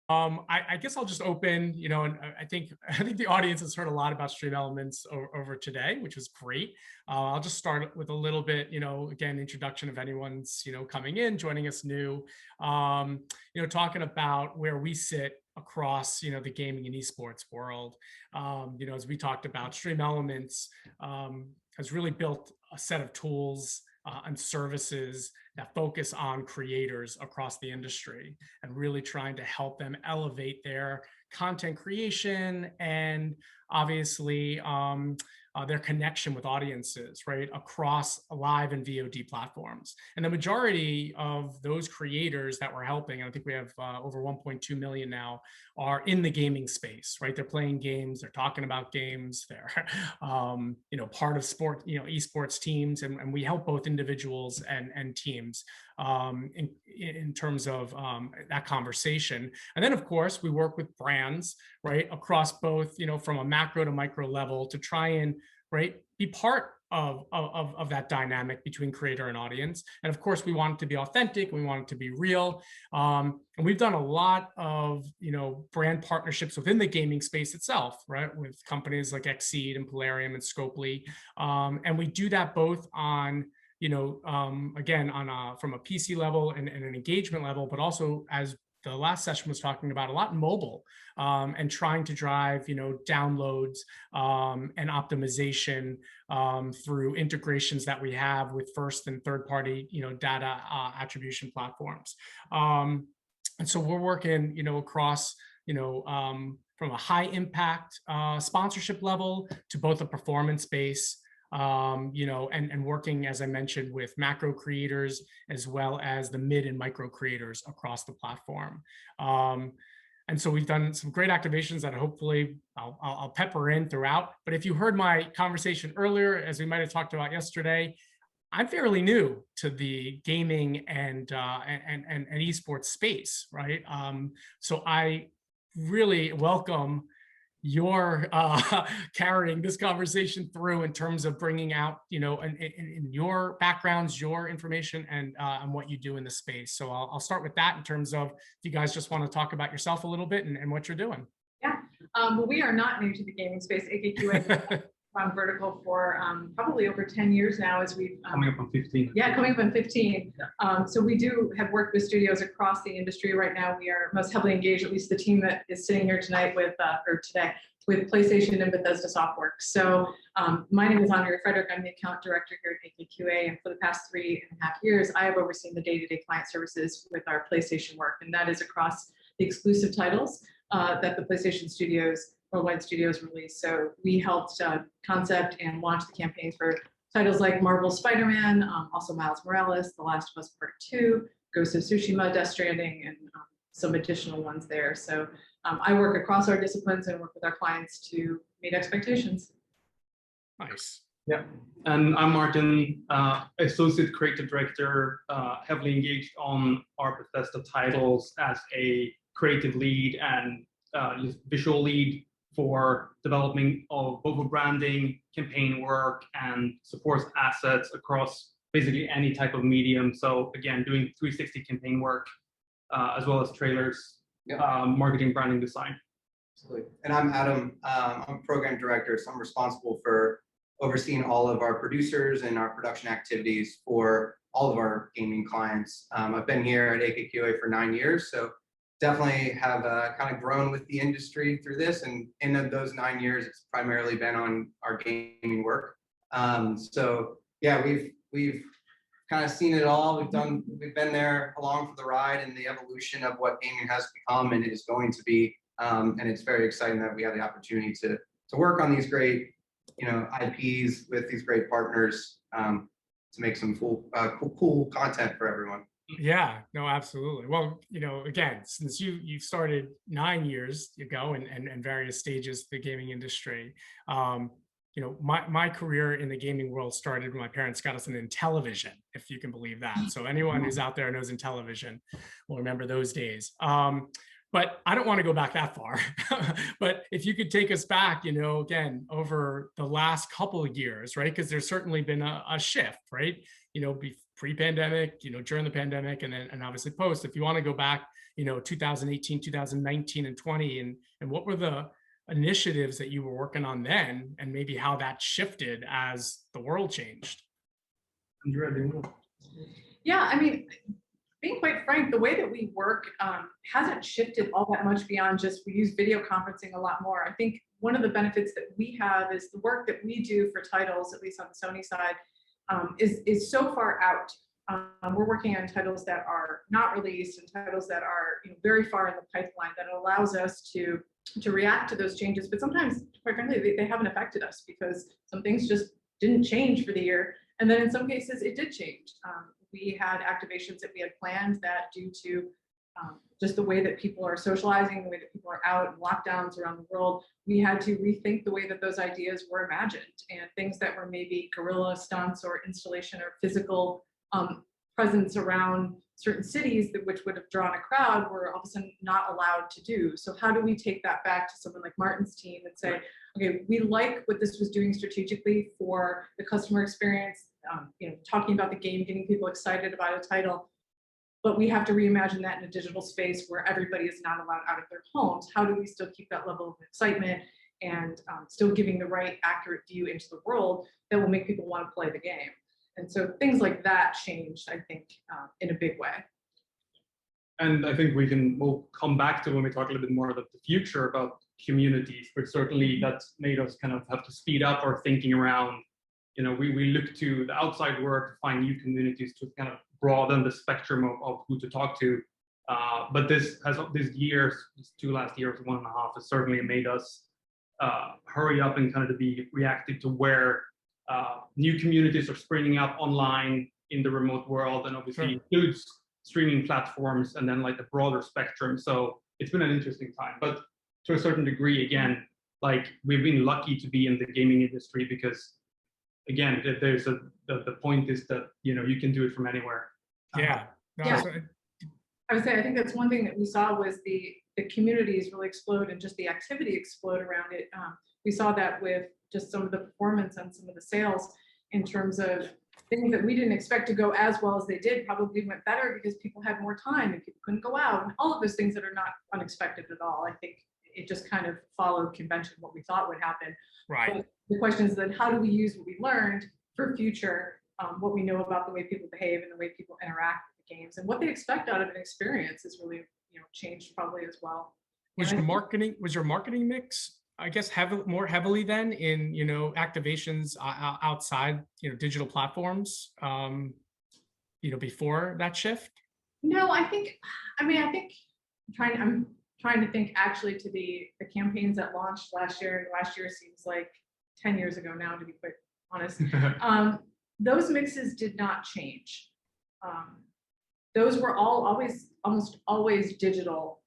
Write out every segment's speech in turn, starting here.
I guess I'll just open, and I think the audience has heard a lot about StreamElements over today, which was great. I'll just start with a little bit, again, introduction of anyone's, coming in, joining us new, talking about where we sit across, the gaming and esports world. As we talked about, StreamElements has really built a set of tools and services that focus on creators across the industry and really trying to help them elevate their content creation and obviously their connection with audiences, right, across live and VOD platforms. And the majority of those creators that we're helping, I think we have over 1.2 million now, are in the gaming space, right? They're playing games, they're talking about games, they're part of sport, esports teams, and we help both individuals and teams in terms of that conversation. And then, of course, we work with brands, right, across both, from a macro to micro level to try and, right, be part of that dynamic between creator and audience. And of course, we want it to be authentic, we want it to be real. And we've done a lot of, brand partnerships within the gaming space itself, right, with companies like Xseed and Polarium and Scopely. And we do that both on, again, from a PC level and an engagement level, but also, as the last session was talking about, a lot in mobile, and trying to drive, downloads and optimization through integrations that we have with first and third party, data attribution platforms. And so we're working, across, from a high impact sponsorship level to both a performance base, and working, as I mentioned, with macro creators as well as the mid and micro creators across the platform. And so we've done some great activations that hopefully I'll pepper in throughout. But if you heard my conversation earlier, as we might have talked about yesterday, I'm fairly new to the gaming and esports space, right? So I really welcome your carrying this conversation through in terms of bringing out, in your backgrounds, your information, and what you do in the space. So I'll start with that in terms of, if you guys just want to talk about yourself a little bit and what you're doing. Yeah, well, we are not new to the gaming space. AKQA on vertical for probably over 10 years now, as we've coming up on 15. Yeah, coming up on 15. So we do have worked with studios across the industry. Right now, we are most heavily engaged, at least the team that is sitting here tonight with, with PlayStation and Bethesda Softworks. So my name is Andrea Frederick. I'm the account director here at AKQA, and for the past 3.5 years, I have overseen the day-to-day client services with our PlayStation work, and that is across the exclusive titles that the PlayStation Studios, Worldwide Studios, release. So we helped concept and launch the campaigns for titles like Marvel's Spider-Man, also Miles Morales, The Last of Us Part 2, Ghost of Tsushima, Death Stranding, and some additional ones there. So I work across our disciplines and work with our clients to meet expectations. Nice. Yeah, and I'm Martin, Associate Creative Director, heavily engaged on our Bethesda titles as a creative lead and visual lead for development of both branding, campaign work, and supports assets across basically any type of medium. So again, doing 360 campaign work, as well as trailers, marketing, branding, design. Absolutely. And I'm Adam. I'm program director, so I'm responsible for overseeing all of our producers and our production activities for all of our gaming clients. I've been here at AKQA for 9 years, so definitely have kind of grown with the industry through this, and in those 9 years, it's primarily been on our gaming work. So yeah, we've kind of seen it all. We've been there along for the ride and the evolution of what gaming has become and is going to be. And it's very exciting that we have the opportunity to work on these great, IPs with these great partners to make some cool content for everyone. Yeah, no, absolutely. Well, again, since you started 9 years ago and various stages of the gaming industry, my career in the gaming world started when my parents got us into Intellivision, if you can believe that. So anyone who's out there knows Intellivision will remember those days. But I don't want to go back that far. But if you could take us back, again, over the last couple of years, right? Because there's certainly been a shift, right? pre-pandemic, during the pandemic, and obviously post. If you want to go back, 2018, 2019, and 20, and what were the initiatives that you were working on then, and maybe how that shifted as the world changed? Andrea, do you want to- Yeah, I mean, being quite frank, the way that we work hasn't shifted all that much beyond just we use video conferencing a lot more. I think one of the benefits that we have is the work that we do for titles, at least on the Sony side, is so far out. We're working on titles that are not released and titles that are very far in the pipeline that allows us to react to those changes. But sometimes, quite frankly, they haven't affected us because some things just didn't change for the year. And then in some cases, it did change. We had activations that we had planned that due to just the way that people are socializing, the way that people are out and lockdowns around the world, we had to rethink the way that those ideas were imagined, and things that were maybe guerrilla stunts or installation or physical presence around certain cities which would have drawn a crowd were all of a sudden not allowed to do. So how do we take that back to someone like Martin's team and say, okay, we like what this was doing strategically for the customer experience, talking about the game, getting people excited about a title, but we have to reimagine that in a digital space where everybody is not allowed out of their homes. How do we still keep that level of excitement and still giving the right accurate view into the world that will make people want to play the game? And so things like that changed, I think, in a big way. And I think we'll come back to when we talk a little bit more about the future about communities, but certainly that's made us kind of have to speed up our thinking around, we look to the outside world to find new communities to kind of broaden the spectrum of who to talk to. But these 2 last years, 1.5, has certainly made us hurry up and kind of to be reactive to where new communities are springing up online in the remote world, and obviously includes streaming platforms and then like the broader spectrum. So it's been an interesting time, but to a certain degree, again, like we've been lucky to be in the gaming industry because, again, the point is that you can do it from anywhere. Yeah. Yeah. I would say I think that's one thing that we saw was the communities really explode and just the activity explode around it. We saw that with just some of the performance and some of the sales in terms of things that we didn't expect to go as well as they did probably went better because people had more time and people couldn't go out and all of those things that are not unexpected at all. I think it just kind of followed convention, what we thought would happen. Right. But the question is then how do we use what we learned for future, what we know about the way people behave and the way people interact with the games and what they expect out of an experience is really changed probably as well. Was your marketing mix, I guess, more heavily then in activations outside digital platforms before that shift? No, I'm trying to think actually to the campaigns that launched last year, and last year seems like 10 years ago now, to be quite honest. Those mixes did not change. Those were almost always digital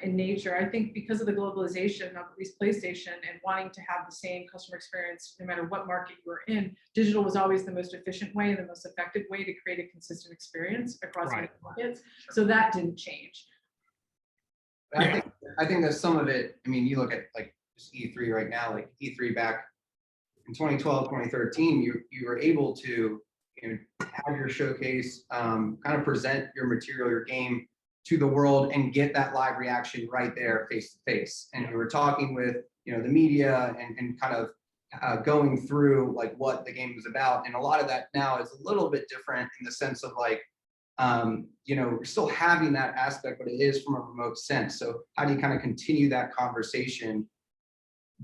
in nature. I think because of the globalization of at least PlayStation and wanting to have the same customer experience no matter what market you were in, digital was always the most efficient way and the most effective way to create a consistent experience across markets. So that didn't change. I think that some of it, you look at like just E3 right now, like E3 back in 2012, 2013, you were able to have your showcase, kind of present your material, your game to the world and get that live reaction right there face to face. And you were talking with the media and kind of going through like what the game was about. And a lot of that now is a little bit different in the sense of like, we're still having that aspect, but it is from a remote sense. So how do you kind of continue that conversation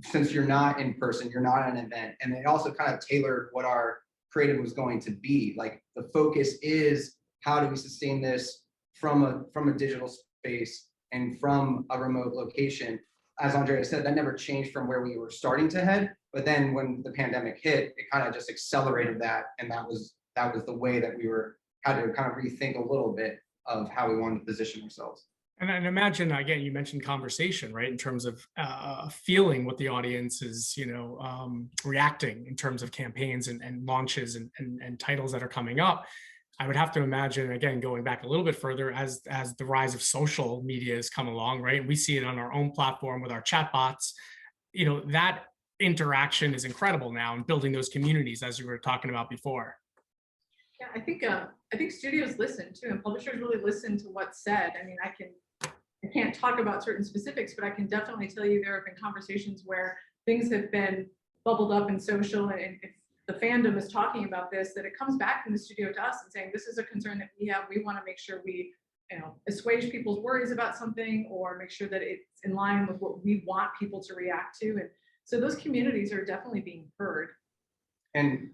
since you're not in person, you're not at an event? And they also kind of tailored what our creative was going to be. Like the focus is how do we sustain this from a digital space and from a remote location. As Andrea said, that never changed from where we were starting to head. But then when the pandemic hit, it kind of just accelerated that. And that was the way that we had to kind of rethink a little bit of how we wanted to position ourselves. And imagine, again, you mentioned conversation, right? In terms of feeling what the audience is, reacting in terms of campaigns and launches and titles that are coming up. I would have to imagine, again, going back a little bit further as the rise of social media has come along, right? And we see it on our own platform with our chatbots, that interaction is incredible now and building those communities as you were talking about before. Yeah, I think studios listen too, and publishers really listen to what's said. I mean, I can't talk about certain specifics, but I can definitely tell you there have been conversations where things have been bubbled up in social, and if the fandom is talking about this, that it comes back from the studio to us and saying, this is a concern that we have. We want to make sure we, assuage people's worries about something, or make sure that it's in line with what we want people to react to. And so those communities are definitely being heard. And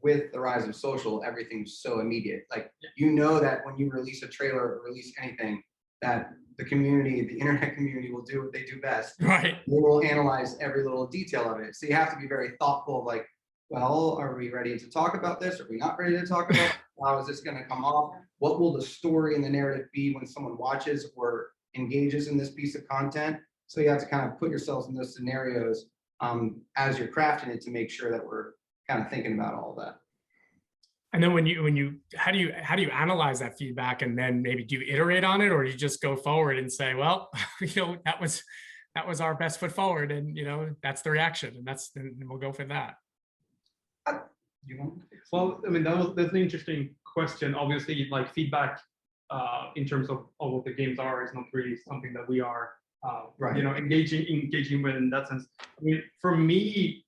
with the rise of social, everything's so immediate. Like, you know that when you release a trailer or release anything, that the community, the internet community, will do what they do best. Right. They will analyze every little detail of it. So you have to be very thoughtful of like, well, are we ready to talk about this? Are we not ready to talk about it? How is this going to come off? What will the story and the narrative be when someone watches or engages in this piece of content? So you have to kind of put yourselves in those scenarios as you're crafting it to make sure that we're kind of thinking about all of that. And then how do you analyze that feedback, and then maybe do you iterate on it, or do you just go forward and say, well, that was our best foot forward, and that's the reaction, and we'll go for that. Well, I mean, that's an interesting question. Obviously, like feedback in terms of what the games are is not really something that we are right. engaging with in that sense. I mean, for me,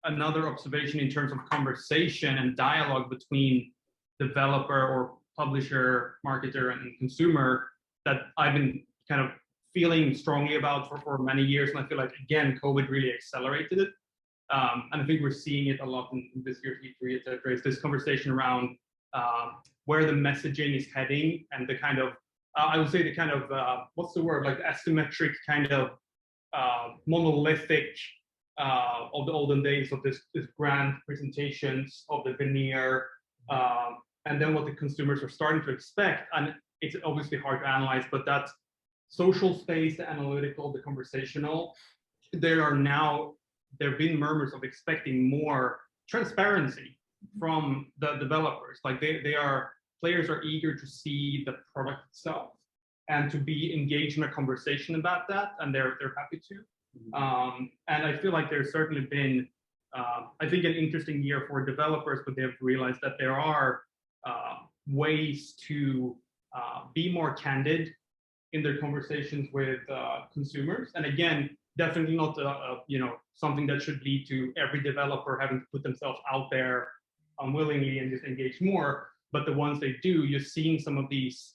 another observation in terms of conversation and dialogue between developer or publisher, marketer, and consumer that I've been kind of feeling strongly about for many years, and I feel like, again, COVID really accelerated it. And I think we're seeing it a lot in this year's E3, et cetera. It's this conversation around where the messaging is heading, and the kind of, I would say the kind of, what's the word, like asymmetric kind of monolithic of the olden days of this grand presentations of the veneer, and then what the consumers are starting to expect. And it's obviously hard to analyze, but that social space, the analytical, the conversational, there have been murmurs of expecting more transparency from the developers. Like players are eager to see the product itself and to be engaged in a conversation about that, and they're happy to. And I feel like there's certainly been, I think, an interesting year for developers, but they've realized that there are ways to be more candid in their conversations with consumers. And again, definitely not something that should lead to every developer having to put themselves out there unwillingly and just engage more. But the ones they do, you're seeing some of these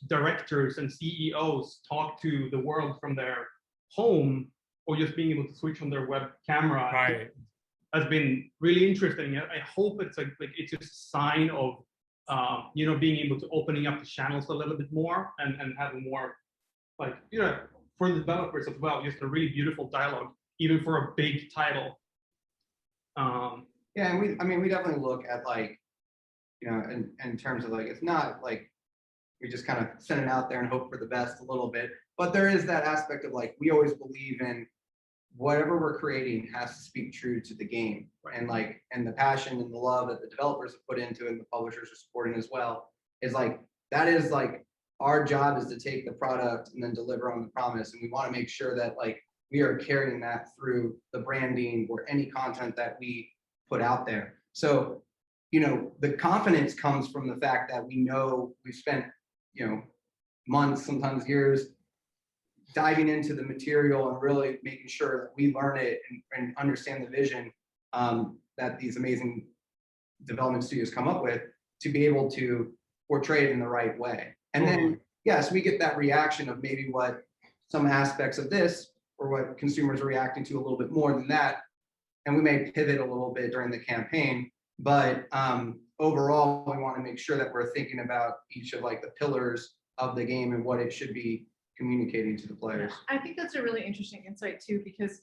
directors and CEOs talk to the world from their home, or just being able to switch on their web camera. Right. Has been really interesting. I hope it's it's a sign of being able to opening up the channels a little bit more, and having more for the developers as well, just a really beautiful dialogue, even for a big title. Yeah, and we definitely look at in terms of it's not like we just kind of send it out there and hope for the best a little bit, but there is that aspect of we always believe in whatever we're creating has to speak true to the game, and the passion and the love that the developers have put into it and the publishers are supporting as well is that is our job is to take the product and then deliver on the promise, and we want to make sure that we are carrying that through the branding or any content that we put out there. So the confidence comes from the fact that we know we've spent months, sometimes years, diving into the material and really making sure that we learn it and understand the vision that these amazing development studios come up with to be able to portray it in the right way. And then, yes, we get that reaction of maybe what some aspects of this or what consumers are reacting to a little bit more than that. And we may pivot a little bit during the campaign, but overall, we want to make sure that we're thinking about each of the pillars of the game and what it should be communicating to the players. I think that's a really interesting insight too, because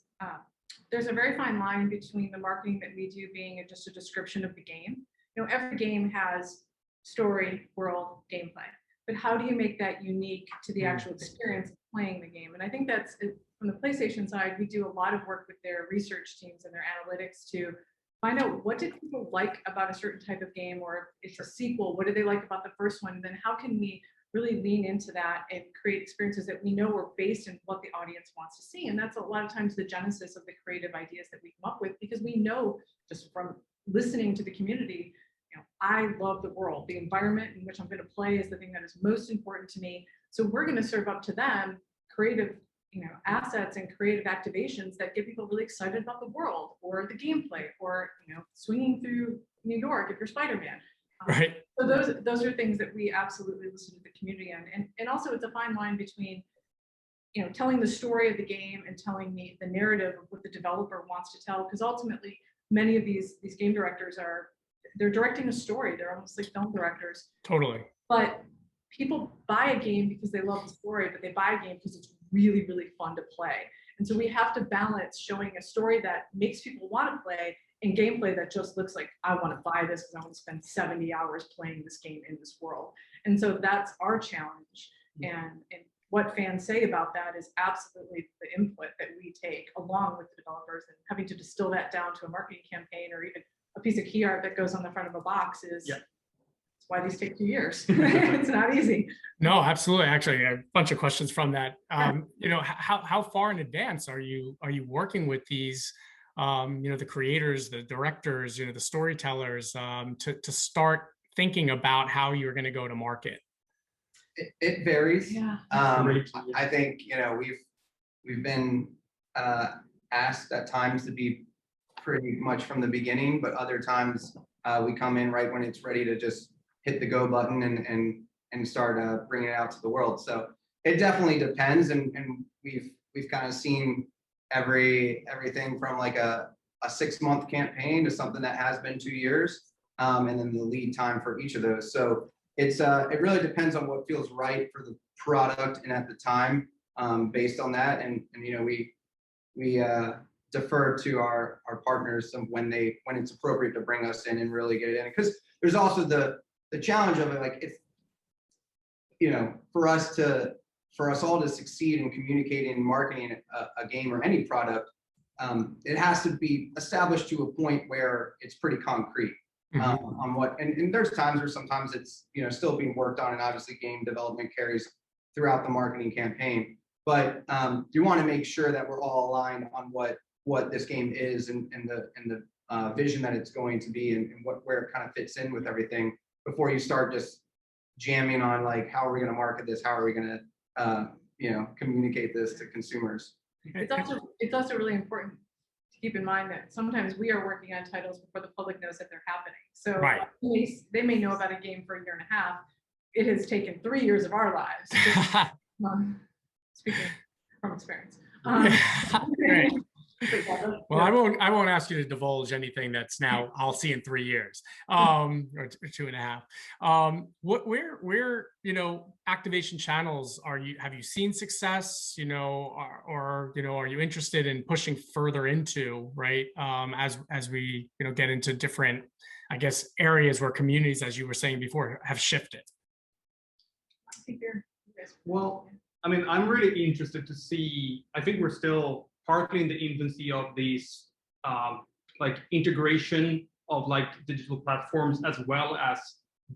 there's a very fine line between the marketing that we do being just a description of the game. Every game has story, world, gameplay, but how do you make that unique to the actual experience of playing the game? And I think that's from the PlayStation side, we do a lot of work with their research teams and their analytics to find out what did people like about a certain type of game, or if it's a sequel, what did they like about the first one? And then how can we really lean into that and create experiences that we know are based in what the audience wants to see? And that's a lot of times the genesis of the creative ideas that we come up with, because we know just from listening to the community. I love the world. The environment in which I'm going to play is the thing that is most important to me. So we're going to serve up to them creative, assets and creative activations that get people really excited about the world or the gameplay, or swinging through New York if you're Spider-Man. Right. So those are things that we absolutely listen to the community on, and also it's a fine line between telling the story of the game and telling the narrative of what the developer wants to tell, because ultimately many of these game directors they're directing a story. They're almost like film directors. Totally. But people buy a game because they love the story, but they buy a game because it's really, really fun to play. And so we have to balance showing a story that makes people want to play and gameplay that just looks like, I want to buy this because I want to spend 70 hours playing this game in this world. And so that's our challenge. And what fans say about that is absolutely the input that we take along with the developers, and having to distill that down to a marketing campaign or even a piece of key art that goes on the front of a box is it's why these take 2 years. It's not easy. No, absolutely. Actually, a bunch of questions from that. How far in advance are you working with these, the creators, the directors, the storytellers, to start thinking about how you're going to go to market? It varies. Yeah. I think we've been asked at times to be pretty much from the beginning, but other times we come in right when it's ready to just hit the go button and start bringing it out to the world. So it definitely depends, and we've kind of seen everything from like a 6-month campaign to something that has been 2 years, and then the lead time for each of those. So it really depends on what feels right for the product and at the time, based on that. And we defer to our partners when it's appropriate to bring us in and really get it in, because there's also the challenge of it. Like, if for us all to succeed in communicating and marketing a game or any product, it has to be established to a point where it's pretty concrete on what, and there's times where sometimes it's still being worked on, and obviously game development carries throughout the marketing campaign, but you want to make sure that we're all aligned on what this game is and the vision that it's going to be, and where it kind of fits in with everything, before you start just jamming on like, how are we going to market this, how are we going to communicate this to consumers. It's also really important to keep in mind that sometimes we are working on titles before the public knows that they're happening. So they may know about a game for 1.5 years. It has taken 3 years of our lives. Speaking from experience. Right. Well, I won't ask you to divulge anything that's now I'll see in 3 years, or 2.5. Where activation channels have you seen success, or are you interested in pushing further into, right? As we get into different, I guess, areas where communities, as you were saying before, have shifted. Well, I mean, I'm really interested to see. I think we're still partly in the infancy of these like integration of like digital platforms as well as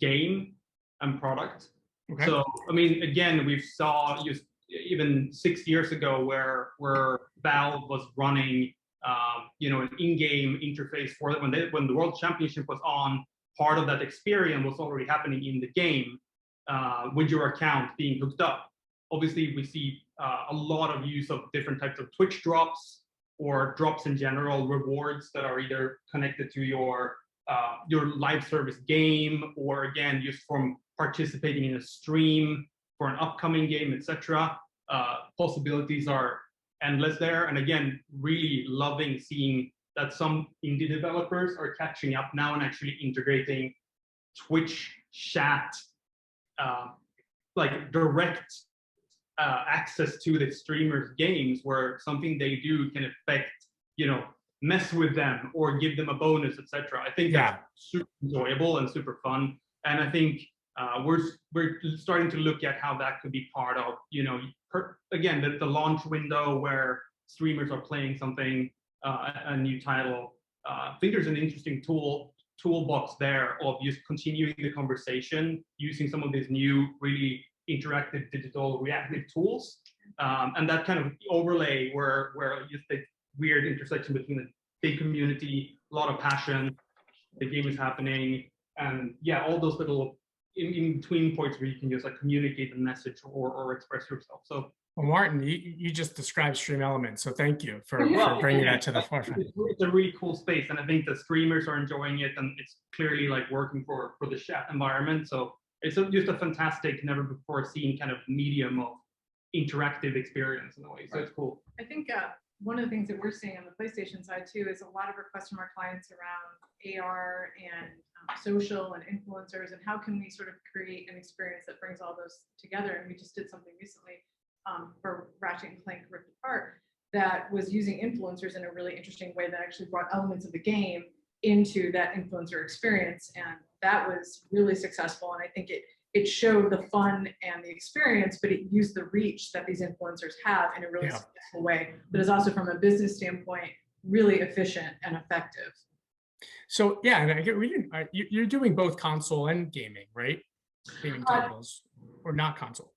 game and product. Okay. So I mean, again, we saw even 6 years ago where Valve was running an in-game interface for it. When the World Championship was on, part of that experience was already happening in the game with your account being hooked up. Obviously, we see a lot of use of different types of Twitch drops or drops in general, rewards that are either connected to your live service game, or again, just from participating in a stream for an upcoming game, etc. Possibilities are endless there. And again, really loving seeing that some indie developers are catching up now and actually integrating Twitch chat, like direct access to the streamers' games, where something they do can affect, mess with them or give them a bonus, etc. I think that's super enjoyable and super fun. And I think we're starting to look at how that could be part of, again, the launch window where streamers are playing something, a new title. I think there's an interesting toolbox there of just continuing the conversation using some of these new, really interactive digital reactive tools, and that kind of overlay where just the weird intersection between the big community, a lot of passion, the game is happening, and yeah, all those little in between points where you can just like communicate the message or express yourself. So Well, Martin, you just described StreamElements, so thank you for well, bringing yeah, that to the forefront. it's a really cool space, and I think the streamers are enjoying it, and it's clearly like working for the chat environment. So it's just a fantastic, never before seen kind of medium of interactive experience in a way. So it's cool. I think one of the things that we're seeing on the PlayStation side too is a lot of requests from our clients around AR and social and influencers, and how can we sort of create an experience that brings all those together. And we just did something recently for Ratchet and Clank Rift Apart that was using influencers in a really interesting way that actually brought elements of the game into that influencer experience, and that was really successful. And I think it showed the fun and the experience, but it used the reach that these influencers have in a really successful way, but is also from a business standpoint really efficient and effective. So yeah, and I get you're doing both console and gaming, right? Gaming titles or not console?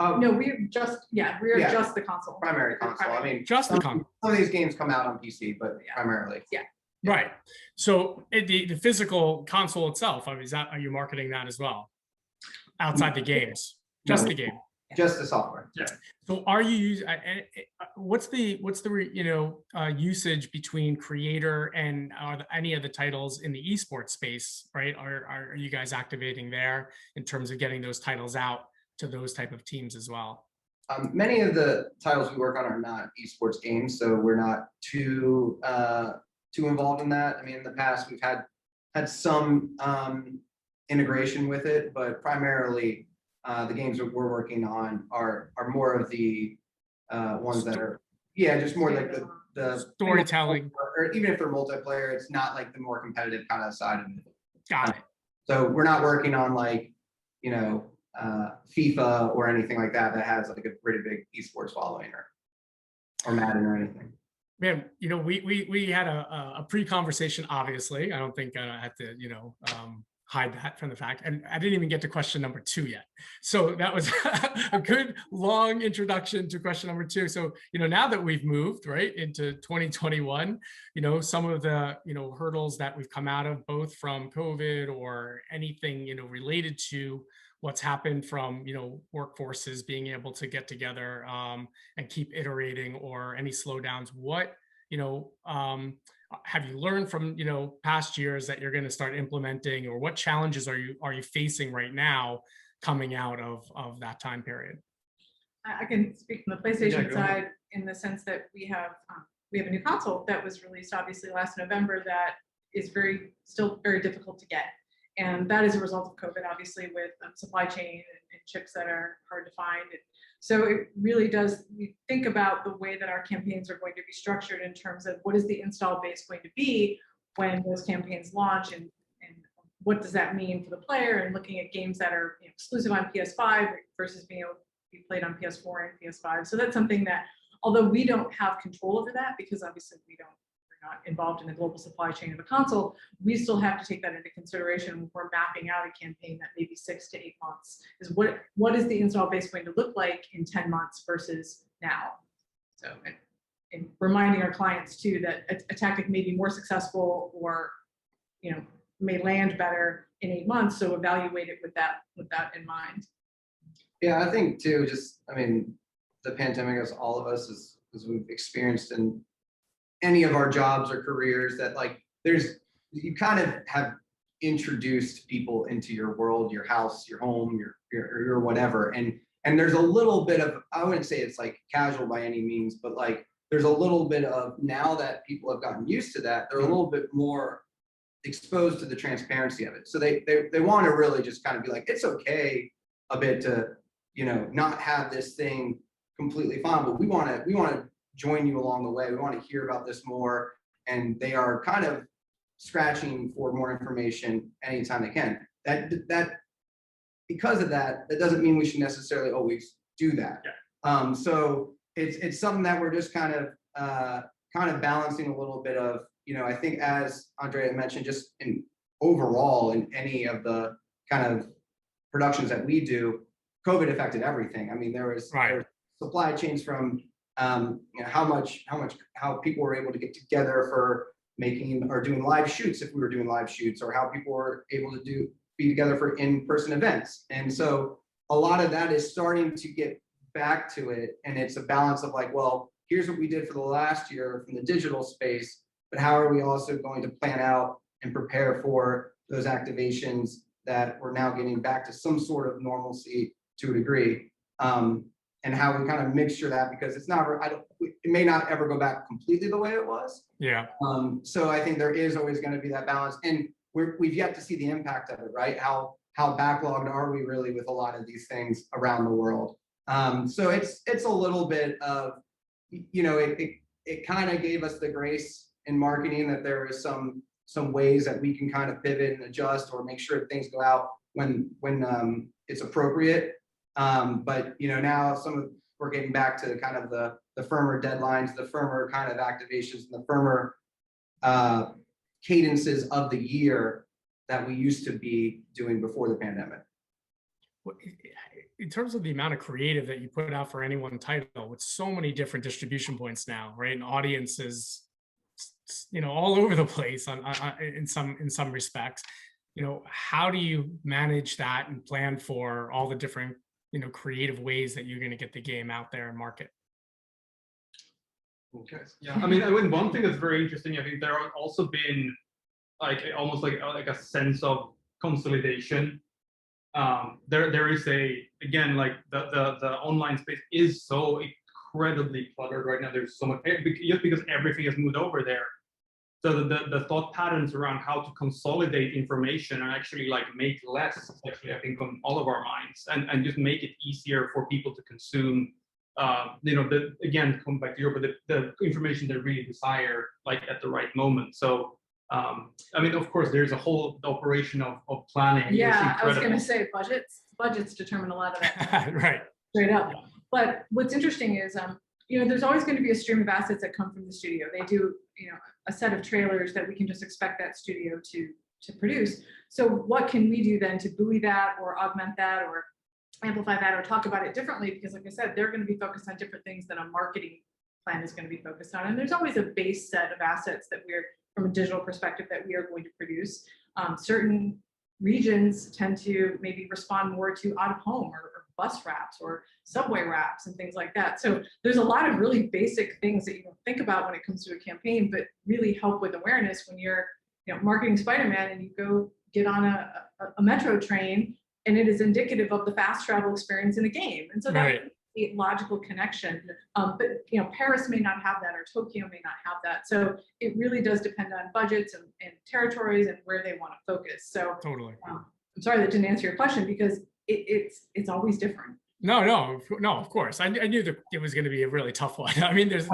No, we're just just the console. Primary console. I mean, Just the console. Some of these games come out on PC, but primarily. Yeah. Right. So the physical console itself, I mean, are you marketing that as well? Outside the games, just the game. Just the software. Yeah. So are you using, what's the usage between creator and any of the titles in the esports space, right? Are you guys activating there in terms of getting those titles out to those type of teams as well? Many of the titles we work on are not esports games, so we're not too involved in that. I mean, in the past we've had some integration with it, but primarily the games that we're working on are more of the ones that are just more like the storytelling, or even if they're multiplayer, it's not like the more competitive kind of side of it. Got it. So we're not working on like FIFA or anything like that has like a pretty big esports following or Madden or anything. Man, we had a pre-conversation, obviously. I don't think I had to, hide that from the fact. And I didn't even get to question number 2 yet. So that was a good long introduction to question number 2. So, now that we've moved right into 2021, some of the, hurdles that we've come out of, both from COVID or anything, related to what's happened from, workforces being able to get together and keep iterating, or any slowdowns. What, have you learned from, past years that you're going to start implementing, or what challenges are you facing right now coming out of that time period? I can speak from the PlayStation side in the sense that we have a new console that was released obviously last November that is still very difficult to get. And that is a result of COVID, obviously, with supply chain and chips that are hard to find. And so it really does, we think about the way that our campaigns are going to be structured in terms of what is the install base going to be when those campaigns launch, and what does that mean for the player, and looking at games that are exclusive on PS5 versus being able to be played on PS4 and PS5. So that's something that, although we don't have control over that, because obviously we're not involved in the global supply chain of a console, we still have to take that into consideration when we're mapping out a campaign that maybe 6 to 8 months is what is the install base going to look like in 10 months versus now. So and reminding our clients too that a tactic may be more successful, or may land better in 8 months, so evaluate it with that in mind. Yeah, I think too, the pandemic, as all of us as we've experienced in any of our jobs or careers, that you kind of have introduced people into your world, your house, your home, your whatever. And there's a little bit of, I wouldn't say it's like casual by any means, but there's a little bit of, now that people have gotten used to that, they're a little bit more exposed to the transparency of it. So they want to really just kind of be like, it's okay a bit to, not have this thing completely fine, but we want to join you along the way. We want to hear about this more, and they are kind of scratching for more information anytime they can. That because of that doesn't mean we should necessarily always do that. Yeah. So it's something that we're just kind of balancing a little bit of, I think, as Andrea mentioned, just overall in any of the kind of productions that we do, COVID affected everything. I mean, there was supply chains from how people were able to get together for making or doing live shoots if we were doing live shoots, or how people were able to be together for in-person events. And so a lot of that is starting to get back to it. And it's a balance of like, well, here's what we did for the last year from the digital space, but how are we also going to plan out and prepare for those activations that we're now getting back to some sort of normalcy to a degree, and how we kind of mixture that, because it's not, it may not ever go back completely the way it was. Yeah. So I think there is always going to be that balance, and we've yet to see the impact of it, right? How backlogged are we really with a lot of these things around the world? So it's a little bit of, you know, it kind of gave us the grace in marketing that there is some ways that we can kind of pivot and adjust or make sure things go out when it's appropriate. But you know, now we're getting back to kind of the firmer deadlines, the firmer kind of activations, and the firmer cadences of the year that we used to be doing before the pandemic. In terms of the amount of creative that you put out for any one title, with so many different distribution points now, right? And audiences, you know, all over the place in some respects. You know, how do you manage that and plan for all the different, you know, creative ways that you're going to get the game out there and market? Okay. Yeah, I mean, one thing that's very interesting, I think there have also been like almost like a sense of consolidation. There is again, like the online space is so incredibly cluttered right now. There's so much, just because everything has moved over there. So the thought patterns around how to consolidate information and actually like make less, actually, I think, on all of our minds, and just make it easier for people to consume. You know, again, come back to Europe, but the information they really desire, like at the right moment. So, I mean, of course, there's a whole operation of planning. Yeah, I was going to say budgets determine a lot of that. Right. Straight up. Yeah. But what's interesting is, you know, there's always going to be a stream of assets that come from the studio. They do, you know, a set of trailers that we can just expect that studio to produce. So what can we do then to buoy that or augment that or amplify that or talk about it differently? Because like I said, they're going to be focused on different things than a marketing plan is going to be focused on. And there's always a base set of assets that we're, from a digital perspective, that we are going to produce. Certain regions tend to maybe respond more to out of home or bus wraps or subway wraps and things like that. So there's a lot of really basic things that you don't think about when it comes to a campaign, but really help with awareness when you're, you know, marketing Spider-Man and you go get on a metro train and it is indicative of the fast travel experience in a game. And so that's a logical connection. But you know, Paris may not have that, or Tokyo may not have that. So it really does depend on budgets and territories and where they want to focus. So totally. I'm sorry that didn't answer your question, because it's always different. No, of course. I knew that it was going to be a really tough one. I mean, there's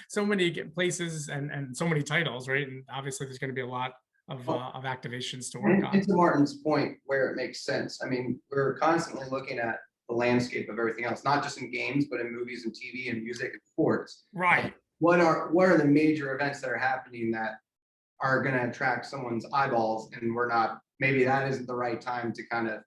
so many places and so many titles, right? And obviously there's going to be a lot of activations to work on. And to Martin's point, where it makes sense. I mean, we're constantly looking at the landscape of everything else, not just in games, but in movies and TV and music and sports. Right. What are the major events that are happening that are going to attract someone's eyeballs, and maybe that isn't the right time to kind of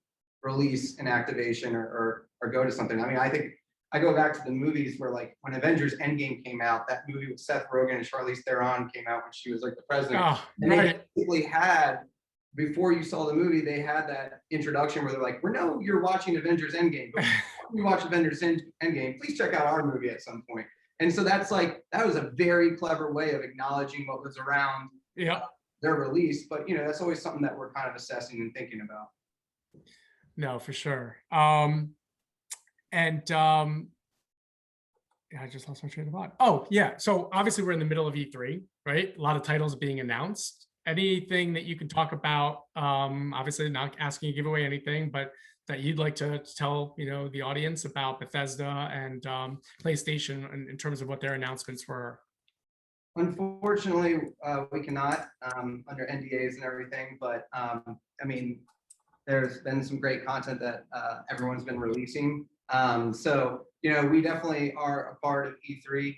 release an activation or go to something. I mean, I think I go back to the movies where, like, when Avengers Endgame came out, that movie with Seth Rogen and Charlize Theron came out when she was like the president. And they basically had, before you saw the movie, they had that introduction where they're like, "We know you're watching Avengers Endgame, but before you watch Avengers Endgame, please check out our movie at some point." And so that was a very clever way of acknowledging what was around their release. But you know, that's always something that we're kind of assessing and thinking about. No, for sure. I just lost my train of thought. Oh, yeah. So obviously we're in the middle of E3, right? A lot of titles being announced. Anything that you can talk about? Obviously not asking you to give away anything, but that you'd like to tell, you know, the audience about Bethesda and PlayStation in terms of what their announcements were. Unfortunately, we cannot under NDAs and everything, but I mean, there's been some great content that everyone's been releasing. So, you know, we definitely are a part of E3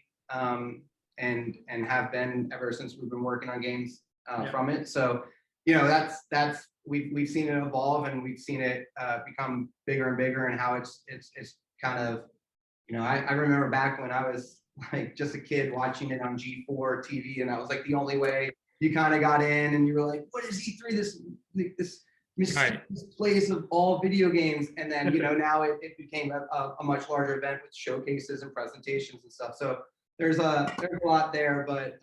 and have been ever since we've been working on games from it. So, you know, that's we've seen it evolve, and we've seen it become bigger and bigger, and how it's kind of, you know, I remember back when I was like just a kid watching it on G4 TV, and that was like the only way you kind of got in, and you were like, what is E3, this mysterious place of all video games? And then, you know, now it became a much larger event with showcases and presentations and stuff. So there's a lot there, but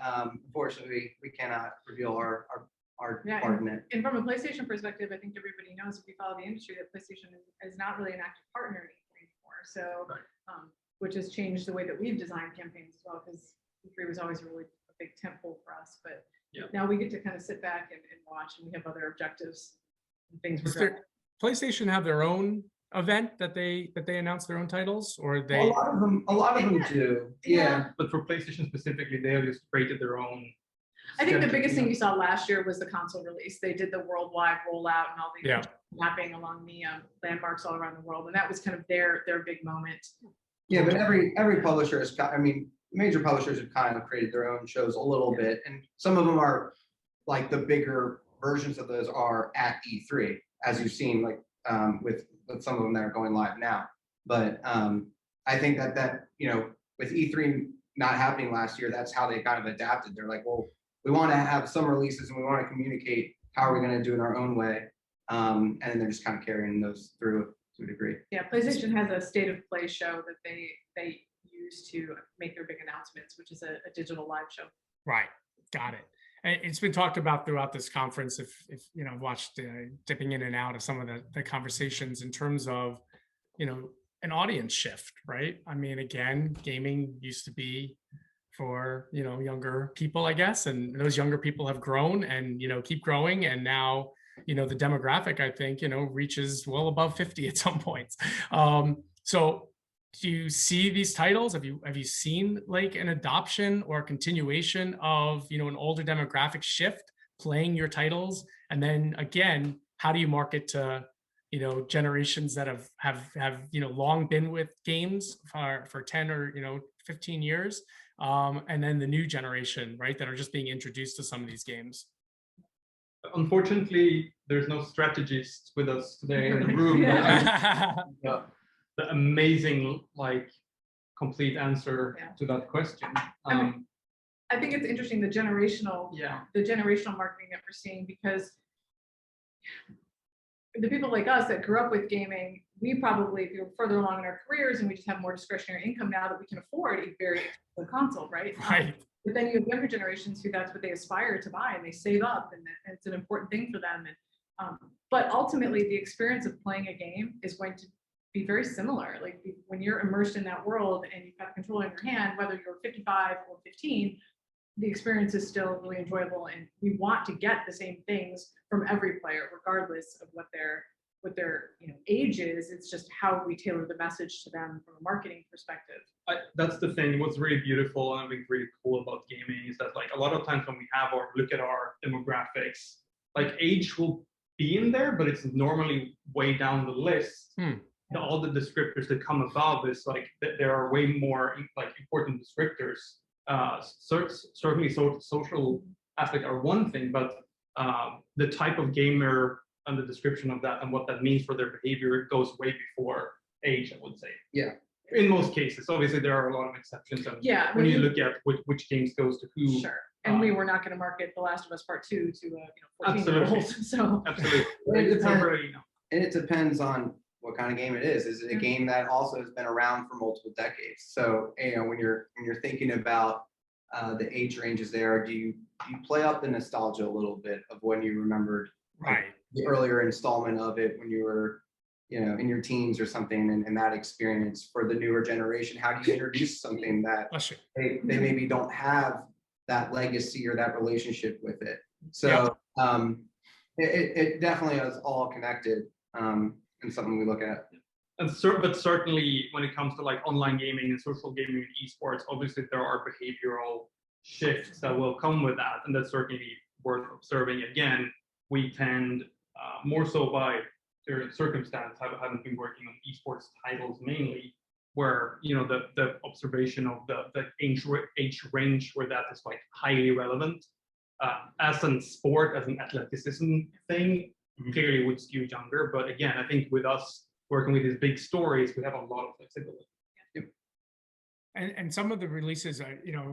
unfortunately we cannot reveal our part in it. And from a PlayStation perspective, I think everybody knows, if you follow the industry, that PlayStation is not really an active partner anymore. So, which has changed the way that we've designed campaigns as well, because E3 was always really a big tentpole for us. But now we get to kind of sit back and watch, and we have other objectives and things. PlayStation have their own event that they announce their own titles, or they? Well, a lot of them do. Yeah. But for PlayStation specifically, they have just created their own. I think the biggest thing you saw last year was the console release. They did the worldwide rollout and all the mapping along the landmarks all around the world, and that was kind of their big moment. Yeah, but every publisher has got, I mean, major publishers have kind of created their own shows a little bit, and some of them are like the bigger versions of those are at E3, as you've seen, like with some of them that are going live now. But I think that you know, with E3 not happening last year, that's how they kind of adapted. They're like, well, we want to have some releases and we want to communicate how we're going to do it in our own way, and then they're just kind of carrying those through to a degree. Yeah, PlayStation has a state of play show that they use to make their big announcements, which is a digital live show. Right, got it. And it's been talked about throughout this conference. If you know, watched dipping in and out of some of the conversations in terms of, you know, an audience shift, right? I mean, again, gaming used to be for, you know, younger people, I guess, and those younger people have grown and, you know, keep growing, and now, you know, the demographic, I think, you know, reaches well above 50 at some points. So do you see these titles? Have you seen like an adoption or continuation of, you know, an older demographic shift playing your titles? And then again, how do you market to, you know, generations that have you know, long been with games for 10 or, you know, 15 years, and then the new generation, right, that are just being introduced to some of these games? Unfortunately, there's no strategist with us today in the room. The amazing, like, complete answer to that question. I think it's interesting, the generational marketing that we're seeing, because the people like us that grew up with gaming, we probably, if you're further along in our careers and we just have more discretionary income now that we can afford a very expensive console, right? Right. But then you have younger generations who that's what they aspire to buy, and they save up, and it's an important thing for them. And but ultimately, the experience of playing a game is going to be very similar. Like when you're immersed in that world and you've got a controller in your hand, whether you're 55 or 15, the experience is still really enjoyable, and we want to get the same things from every player, regardless of what their you know, age is. It's just how we tailor the message to them from a marketing perspective. That's the thing. What's really beautiful and I think really cool about gaming is that, like, a lot of times when we have our look at our demographics, like, age will be in there, but it's normally way down the list. All the descriptors that come above is like there are way more like important descriptors. Certainly social aspect are one thing, but the type of gamer and the description of that and what that means for their behavior goes way before age, I would say. Yeah. In most cases, obviously there are a lot of exceptions. And when you look at which games goes to who. Sure. And we were not going to market The Last of Us Part 2 to you know, 14-year-olds. So absolutely. And it depends on what kind of game it is. Is it a game that also has been around for multiple decades? So, you know, when you're thinking about the age ranges there, do you play up the nostalgia a little bit of when you remembered the earlier installment of it when you were, you know, in your teens or something, and that experience for the newer generation? How do you introduce something that they maybe don't have that legacy or that relationship with it? So it definitely is all connected, and something we look at. And but certainly when it comes to like online gaming and social gaming and esports, obviously there are behavioral shifts that will come with that, and that's certainly worth observing. Again, we tend more so by their circumstance, haven't been working on esports titles mainly, where, you know, the observation of the age range where that is like highly relevant. As a sport, as an athleticism thing, clearly would skew younger. But again, I think with us working with these big stories, we have a lot of flexibility. And some of the releases,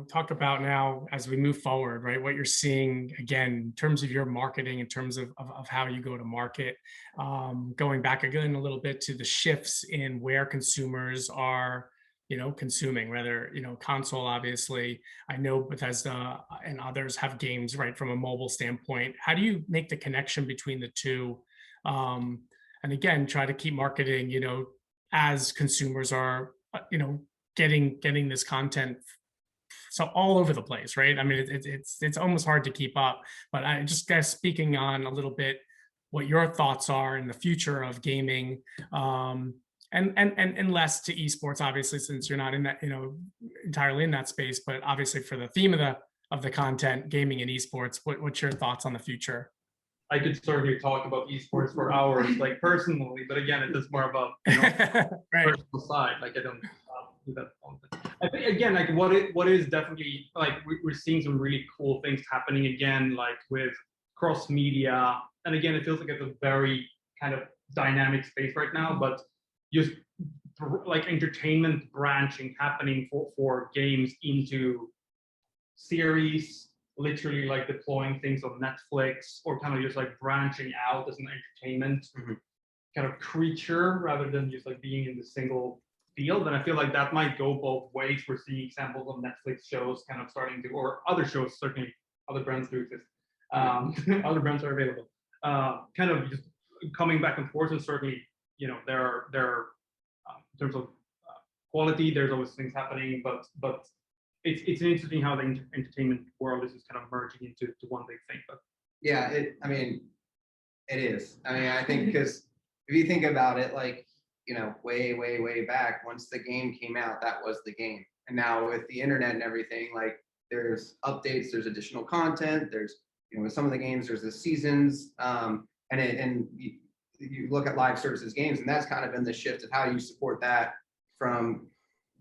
talk about now as we move forward, right? What you're seeing again in terms of your marketing, in terms of how you go to market, going back again a little bit to the shifts in where consumers are, consuming, whether, console, obviously. I know Bethesda and others have games, right, from a mobile standpoint. How do you make the connection between the two? And again, try to keep marketing, as consumers are, getting this content so all over the place, right? I mean, it's almost hard to keep up. But I just guess speaking on a little bit what your thoughts are in the future of gaming, and less to esports, obviously, since you're not in that, entirely in that space. But obviously, for the theme of the content, gaming and esports, what's your thoughts on the future? I could certainly talk about esports for hours, like personally, but again, it is more of a Right. personal side. Like I don't do that often. I think again, like what is definitely like we're seeing some really cool things happening again, like with cross media, and again, it feels like it's a very kind of dynamic space right now, but just like entertainment branching happening for games into series, literally like deploying things on Netflix, or kind of just like branching out as an entertainment kind of creature rather than just like being in the single field. And I feel like that might go both ways. We're seeing examples of Netflix shows kind of starting to, or other shows, certainly other brands do exist. Other brands are available. Kind of just coming back and forth, and certainly, there are in terms of quality, there's always things happening, but it's interesting how the entertainment world is just kind of merging into one big thing. But yeah, it is. I mean, I think because if you think about it, like, way back, once the game came out, that was the game. And now with the internet and everything, like there's updates, there's additional content, there's, with some of the games, there's the seasons, and you look at live services games, and that's kind of been the shift of how you support that from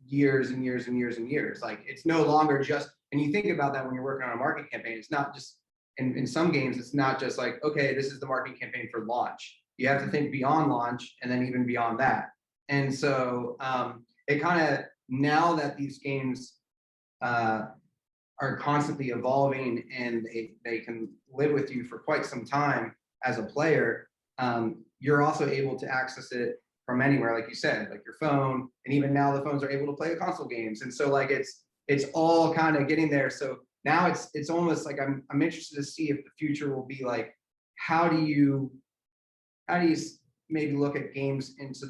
years and years and years and years. Like it's no longer just, and you think about that when you're working on a marketing campaign, it's not just, in some games, it's not just like, okay, this is the marketing campaign for launch. You have to think beyond launch and then even beyond that. And so it kind of, now that these games are constantly evolving and they can live with you for quite some time as a player, you're also able to access it from anywhere, like you said, like your phone, and even now the phones are able to play console games. And so like it's all kind of getting there. So now it's almost like I'm interested to see if the future will be like, how do you maybe look at games into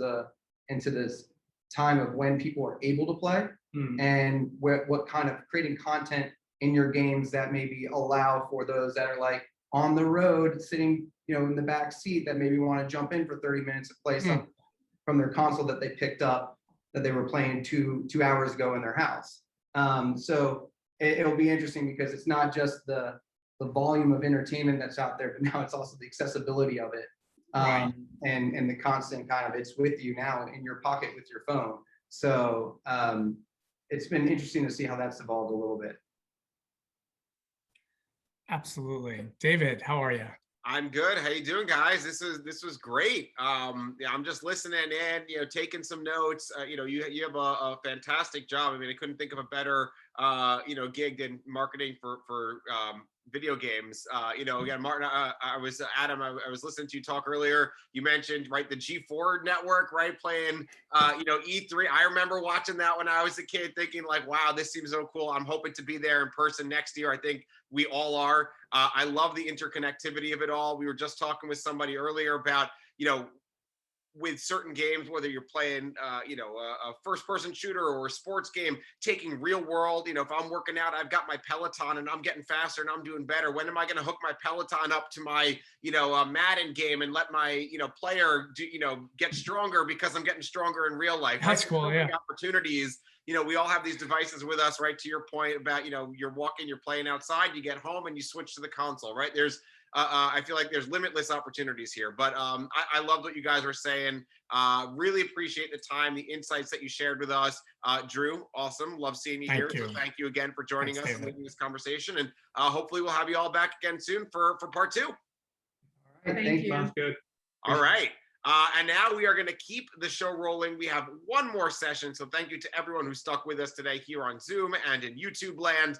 this time of when people are able to play, and what kind of creating content in your games that maybe allow for those that are like on the road sitting, in the back seat, that maybe want to jump in for 30 minutes and play something from their console that they picked up that they were playing two hours ago in their house. So it'll be interesting because it's not just the volume of entertainment that's out there, but now it's also the accessibility of it. And the constant kind of, it's with you now in your pocket with your phone. So it's been interesting to see how that's evolved a little bit. Absolutely. David, how are you? I'm good. How you doing, guys? This was great. Yeah, I'm just listening in, taking some notes. You have a fantastic job. I mean, I couldn't think of a better, gig than marketing for video games. Again, Martin, I was listening to you talk earlier. You mentioned, right, the G4 network, right, playing, E3. I remember watching that when I was a kid, thinking like, wow, this seems so cool. I'm hoping to be there in person next year. I think we all are. I love the interconnectivity of it all. We were just talking with somebody earlier about, with certain games, whether you're playing, a first-person shooter or a sports game, taking real world, if I'm working out, I've got my Peloton and I'm getting faster and I'm doing better. When am I going to hook my Peloton up to my, Madden game and let my, player do, get stronger because I'm getting stronger in real life? That's cool. Yeah. Opportunities. We all have these devices with us, right? To your point about, you're walking, you're playing outside, you get home and you switch to the console, right? I feel like there's limitless opportunities here, but I loved what you guys were saying. Really appreciate the time, the insights that you shared with us. Drew, awesome. Love seeing you here. So thank you again for joining us and leading this conversation. And hopefully we'll have you all back again soon for part 2. All right, Thank you. Sounds good. All right. And now we are going to keep the show rolling. We have one more session. So thank you to everyone who stuck with us today here on Zoom and in YouTube land.